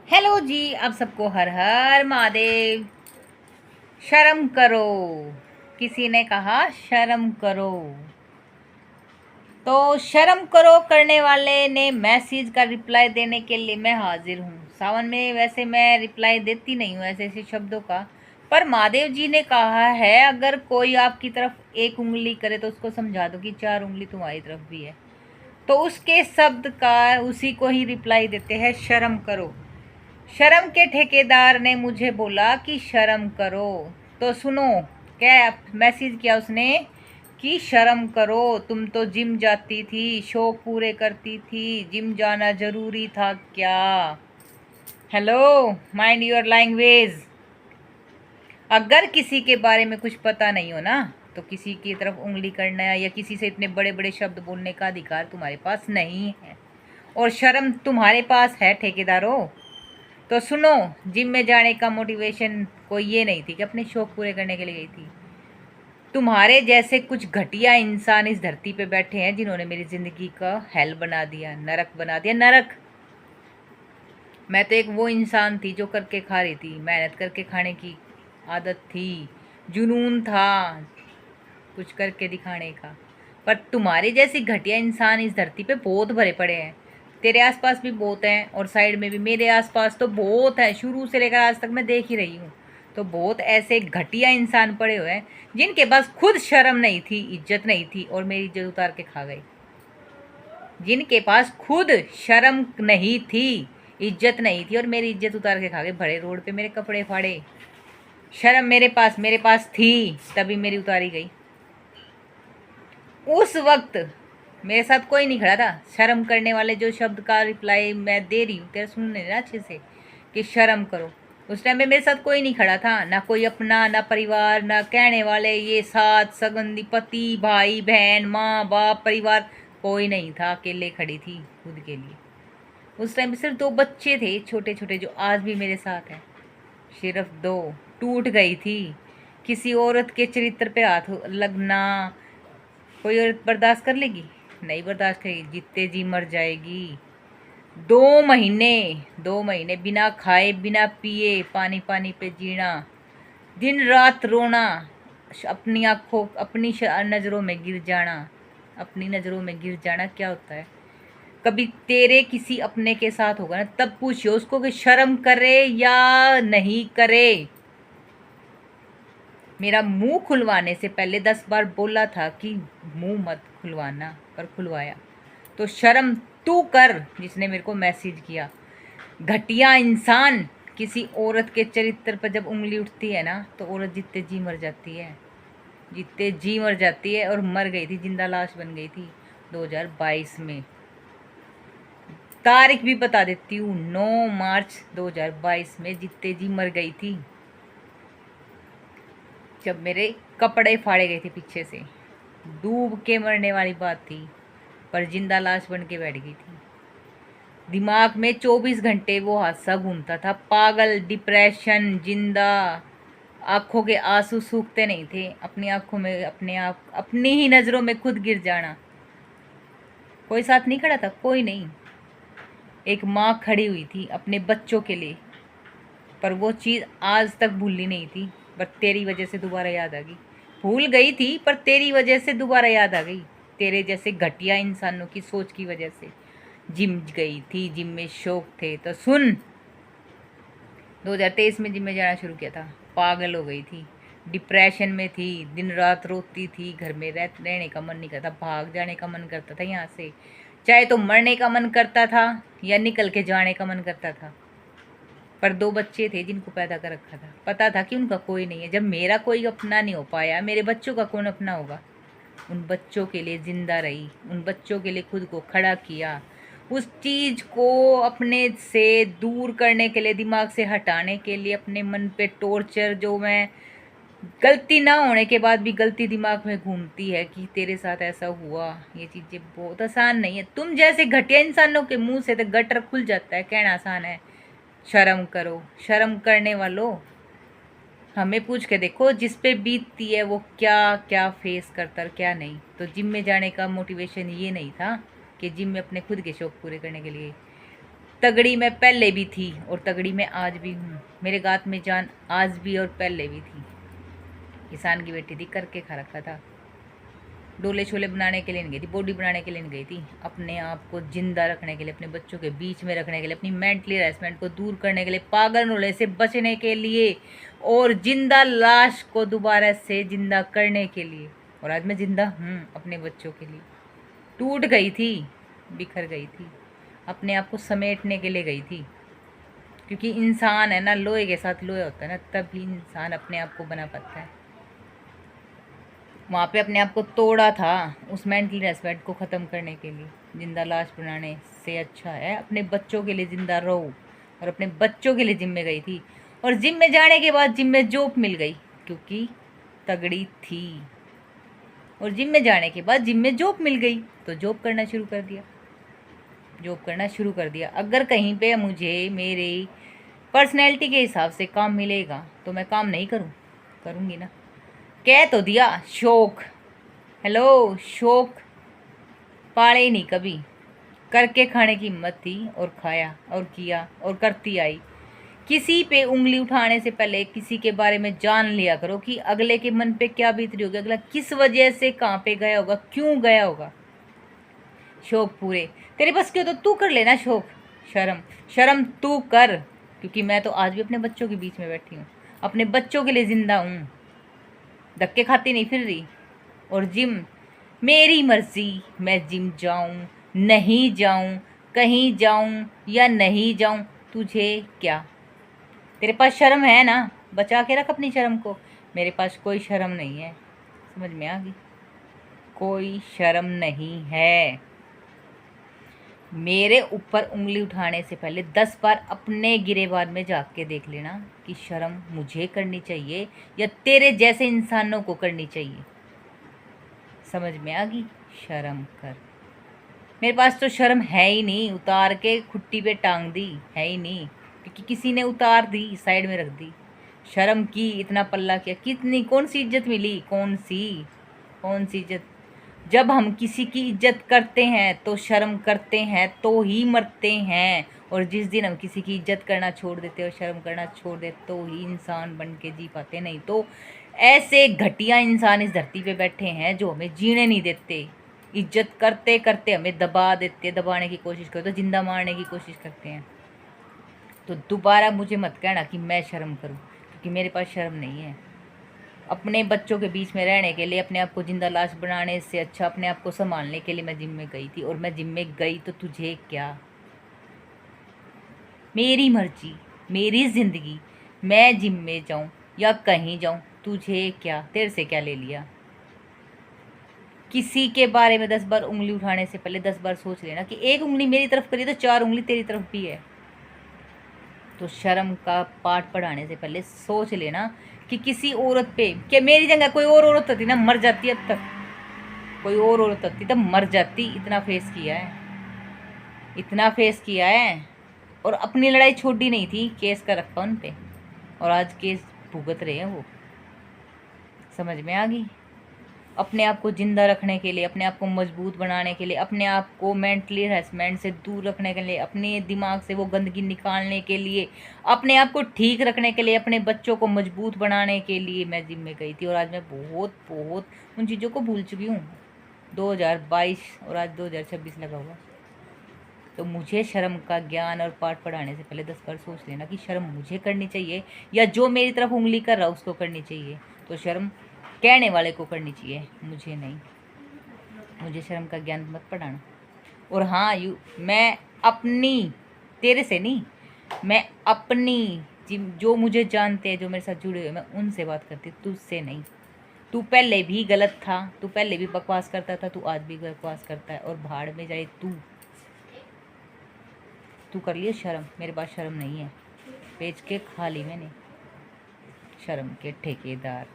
Hello जी, आप सबको हर हर महादेव। शर्म करो, किसी ने कहा शर्म करो। तो शर्म करो करने वाले ने मैसेज का रिप्लाई देने के लिए मैं हाजिर हूँ। सावन में वैसे मैं रिप्लाई देती नहीं हूँ ऐसे ऐसे शब्दों का, पर महादेव जी ने कहा है अगर कोई आपकी तरफ एक उंगली करे तो उसको समझा दो कि चार उंगली तुम्हारी तरफ भी है। तो उसके शब्द का उसी को ही रिप्लाई देते हैं, शर्म करो। शर्म के ठेकेदार ने मुझे बोला कि शर्म करो। तो सुनो, क्या मैसेज किया उसने कि शर्म करो, तुम तो जिम जाती थी, शौक पूरे करती थी, जिम जाना जरूरी था क्या? Hello, mind your language. अगर किसी के बारे में कुछ पता नहीं हो ना, तो किसी की तरफ उंगली करना या किसी से इतने बड़े बड़े शब्द बोलने का अधिकार तुम्हारे पास नहीं है। और शर्म तुम्हारे पास है ठेकेदारों। तो सुनो, जिम में जाने का मोटिवेशन कोई ये नहीं थी कि अपने शौक पूरे करने के लिए गई थी। तुम्हारे जैसे कुछ घटिया इंसान इस धरती पे बैठे हैं जिन्होंने मेरी जिंदगी का हेल बना दिया, नरक बना दिया, नरक। मैं तो एक वो इंसान थी जो करके खा रही थी, मेहनत करके खाने की आदत थी, जुनून था कुछ करके दिखाने का। पर तुम्हारे जैसे घटिया इंसान इस धरती पे बहुत भरे पड़े हैं। तेरे आसपास भी बहुत हैं और साइड में भी मेरे आसपास तो बहुत है, शुरू से लेकर आज तक मैं देख ही रही हूँ। तो बहुत ऐसे घटिया इंसान पड़े हुए हैं जिनके पास खुद शर्म नहीं थी, इज्जत नहीं थी और मेरी इज्जत उतार के खा गई। जिनके पास खुद शर्म नहीं थी, इज्जत नहीं थी और मेरी इज्जत उतार के खा गए, भरे रोड पे मेरे कपड़े फाड़े। शर्म मेरे पास थी, तभी मेरी उतारी गई। उस वक्त मेरे साथ कोई नहीं खड़ा था। शर्म करने वाले जो शब्द का रिप्लाई मैं दे रही हूँ तेरे सुनने ना अच्छे से, कि शर्म करो, उस टाइम में मेरे साथ कोई नहीं खड़ा था, ना कोई अपना, ना परिवार, ना कहने वाले, ये साथ सगंधी, पति, भाई बहन, माँ बाप, परिवार, कोई नहीं था। अकेले खड़ी थी खुद के लिए। उस टाइम में सिर्फ दो बच्चे थे छोटे छोटे जो आज भी मेरे साथ हैं, सिर्फ दो। टूट गई थी। किसी औरत के चरित्र पे हाथ लगना कोई औरत बर्दाश्त कर लेगी? नहीं बर्दाश्त करेगी, जितते जी मर जाएगी। 2 महीने, 2 महीने बिना खाए बिना पिए पानी पानी पे जीना, दिन रात रोना, अपनी आँखों अपनी नज़रों में गिर जाना। अपनी नज़रों में गिर जाना क्या होता है? कभी तेरे किसी अपने के साथ होगा ना, तब पूछियो उसको कि शर्म करे या नहीं करे। मेरा मुंह खुलवाने से पहले 10 बार बोला था कि मुंह मत खुलवाना, पर खुलवाया। तो शर्म तू कर जिसने मेरे को मैसेज किया। घटिया इंसान, किसी औरत के चरित्र पर जब उंगली उठती है ना, तो औरत जितने जी मर जाती है, जितने जी मर जाती है। और मर गई थी, जिंदा लाश बन गई थी 2022 में। तारीख भी बता देती हूँ, 9 मार्च 2022 में जितने जी मर गई थी, जब मेरे कपड़े फाड़े गए थे पीछे से। डूब के मरने वाली बात थी, पर जिंदा लाश बन के बैठ गई थी। दिमाग में 24 घंटे वो हादसा घूमता था, पागल, डिप्रेशन, जिंदा। आंखों के आंसू सूखते नहीं थे, अपनी आंखों में अपने आप, अपनी ही नज़रों में खुद गिर जाना। कोई साथ नहीं खड़ा था, कोई नहीं। एक माँ खड़ी हुई थी अपने बच्चों के लिए, पर वो चीज़ आज तक भूली नहीं थी। पर तेरी वजह से दोबारा याद आ गई। भूल गई थी पर तेरी वजह से दोबारा याद आ गई। तेरे जैसे घटिया इंसानों की सोच की वजह से। जिम गई थी, जिम में शौक थे। तो सुन, 2023 में जिम में जाना शुरू किया था, पागल हो गई थी, डिप्रेशन में थी, दिन रात रोती थी, घर में रहने का मन नहीं करता, भाग जाने का मन करता था यहाँ से। चाहे तो मरने का मन करता था या निकल के जाने का मन करता था। पर दो बच्चे थे जिनको पैदा कर रखा था, पता था कि उनका कोई नहीं है। जब मेरा कोई अपना नहीं हो पाया, मेरे बच्चों का कौन अपना होगा? उन बच्चों के लिए जिंदा रही, उन बच्चों के लिए खुद को खड़ा किया। उस चीज़ को अपने से दूर करने के लिए, दिमाग से हटाने के लिए, अपने मन पे टॉर्चर, जो मैं गलती ना होने के बाद भी गलती दिमाग में घूमती है कि तेरे साथ ऐसा हुआ। ये चीज़ें बहुत आसान नहीं है। तुम जैसे घटिया इंसानों के मुंह से तो गटर खुल जाता है, कहना आसान है। शर्म करो, शर्म करने वालों। हमें पूछ के देखो जिस पे बीतती है वो क्या क्या फेस करता है, क्या नहीं। तो जिम में जाने का मोटिवेशन ये नहीं था कि जिम में अपने खुद के शौक पूरे करने के लिए। तगड़ी मैं पहले भी थी और तगड़ी मैं आज भी हूँ। मेरे गात में जान आज भी और पहले भी थी। किसान की बेटी थी, करके खा रखा था। डोले छोले बनाने के लिए नहीं गई थी, बॉडी बनाने के लिए नहीं गई थी। अपने आप को जिंदा रखने के लिए, अपने बच्चों के बीच में रखने के लिए, अपनी मेंटली हरेसमेंट को दूर करने के लिए, पागल रोले से बचने के लिए और जिंदा लाश को दोबारा से जिंदा करने के लिए। और आज मैं जिंदा हूँ अपने बच्चों के लिए। टूट गई थी, बिखर गई थी, अपने आप को समेटने के लिए गई थी। क्योंकि इंसान है ना, लोहे के साथ लोहे होता है ना, तभी इंसान अपने आप को बना पाता है। वहाँ पे अपने आप को तोड़ा था उस मेंटल रेस्पेक्ट को ख़त्म करने के लिए। जिंदा लाश बनाने से अच्छा है अपने बच्चों के लिए जिंदा रहो। और अपने बच्चों के लिए जिम में गई थी, और जिम में जाने के बाद जिम में जॉब मिल गई क्योंकि तगड़ी थी। और जिम में जाने के बाद जिम में जॉब मिल गई तो जॉब करना शुरू कर दिया, जॉब करना शुरू कर दिया। अगर कहीं पे मुझे मेरी पर्सनैलिटी के हिसाब से काम मिलेगा तो मैं काम नहीं करूँगी ना। कह तो दिया शौक, हेलो शौक पाले ही नहीं कभी, करके खाने की हिम्मत थी और खाया और किया और करती आई। किसी पे उंगली उठाने से पहले किसी के बारे में जान लिया करो कि अगले के मन पे क्या बीत रही होगी, अगला किस वजह से कहाँ पे गया होगा, क्यों गया होगा। शौक पूरे तेरे पास क्यों, तो तू कर लेना शौक। शर्म तू कर, क्योंकि मैं तो आज भी अपने बच्चों के बीच में बैठी हूँ, अपने बच्चों के लिए जिंदा हूँ, धक्के खाती नहीं फिर रही। और जिम मेरी मर्जी, मैं जिम जाऊं नहीं जाऊं, कहीं जाऊं या नहीं जाऊं, तुझे क्या। तेरे पास शर्म है ना, बचा के रख अपनी शर्म को। मेरे पास कोई शर्म नहीं है, समझ में आ गई, कोई शर्म नहीं है। मेरे ऊपर उंगली उठाने से पहले 10 बार अपने गिरेबान में झाँक के देख लेना कि शर्म मुझे करनी चाहिए या तेरे जैसे इंसानों को करनी चाहिए। समझ में आ गई, शर्म कर। मेरे पास तो शर्म है ही नहीं, उतार के खुट्टी पे टांग दी, है ही नहीं, क्योंकि किसी ने उतार दी, साइड में रख दी। शर्म की इतना पल्ला किया, कितनी कौन सी इज्जत मिली, कौन सी इज्जत। जब हम किसी की इज्जत करते हैं तो शर्म करते हैं तो ही मरते हैं। और जिस दिन हम किसी की इज्जत करना छोड़ देते और शर्म करना छोड़ देते तो ही इंसान बन के जी पाते। नहीं तो ऐसे घटिया इंसान इस धरती पे बैठे हैं जो हमें जीने नहीं देते, इज्जत करते करते हमें दबा देते, दबाने की कोशिश करते, तो जिंदा मारने की कोशिश करते हैं। तो दोबारा मुझे मत कहना कि मैं शर्म करूं, क्योंकि मेरे पास शर्म नहीं है। अपने बच्चों के बीच में रहने के लिए, अपने आप को जिंदा लाश बनाने से अच्छा अपने आप को संभालने के लिए मैं जिम में गई थी। और मैं जिम में गई तो तुझे क्या, मेरी मर्जी, मेरी ज़िंदगी, मैं जिम में जाऊं या कहीं जाऊं, तुझे क्या, तेरे से क्या ले लिया। किसी के बारे में 10 बार उंगली उठाने से पहले 10 बार सोच लेना कि एक उंगली मेरी तरफ करी तो 4 उंगली तेरी तरफ भी है। तो शर्म का पाठ पढ़ाने से पहले सोच लेना कि किसी औरत पे, क्या मेरी जगह कोई और औरत होती ना मर जाती, अब तक कोई और औरत होती तब मर जाती। इतना फेस किया है, इतना फेस किया है, और अपनी लड़ाई छोड़ी नहीं थी, केस का रखा उन पे, और आज केस भुगत रहे हैं वो। समझ में आ गई। अपने आप को ज़िंदा रखने के लिए, अपने आप को मजबूत बनाने के लिए, अपने आप को मेंटली हरेसमेंट से दूर रखने के लिए, अपने दिमाग से वो गंदगी निकालने के लिए, अपने आप को ठीक रखने के लिए, अपने बच्चों को मजबूत बनाने के लिए मैं जिम में गई थी। और आज मैं बहुत बहुत उन चीज़ों को भूल चुकी हूँ। 2022 और आज 2026 लगा हुआ। तो मुझे शर्म का ज्ञान और पाठ पढ़ाने से पहले 10 बार सोच लेना कि शर्म मुझे करनी चाहिए या जो मेरी तरफ उंगली कर रहा उसको करनी चाहिए। तो शर्म कहने वाले को करनी चाहिए, मुझे नहीं। मुझे शर्म का ज्ञान मत पढ़ाना। और हाँ, मैं अपनी, तेरे से नहीं, मैं अपनी जो मुझे जानते हैं, जो मेरे साथ जुड़े हुए, मैं उनसे बात करती हूँ, तुझसे नहीं। तू पहले भी गलत था, तू पहले भी बकवास करता था, तू आज भी बकवास करता है, और भाड़ में जाए तू कर लिए शर्म। मेरे पास शर्म नहीं है, बेच के खा ली मैंने शर्म के ठेकेदार।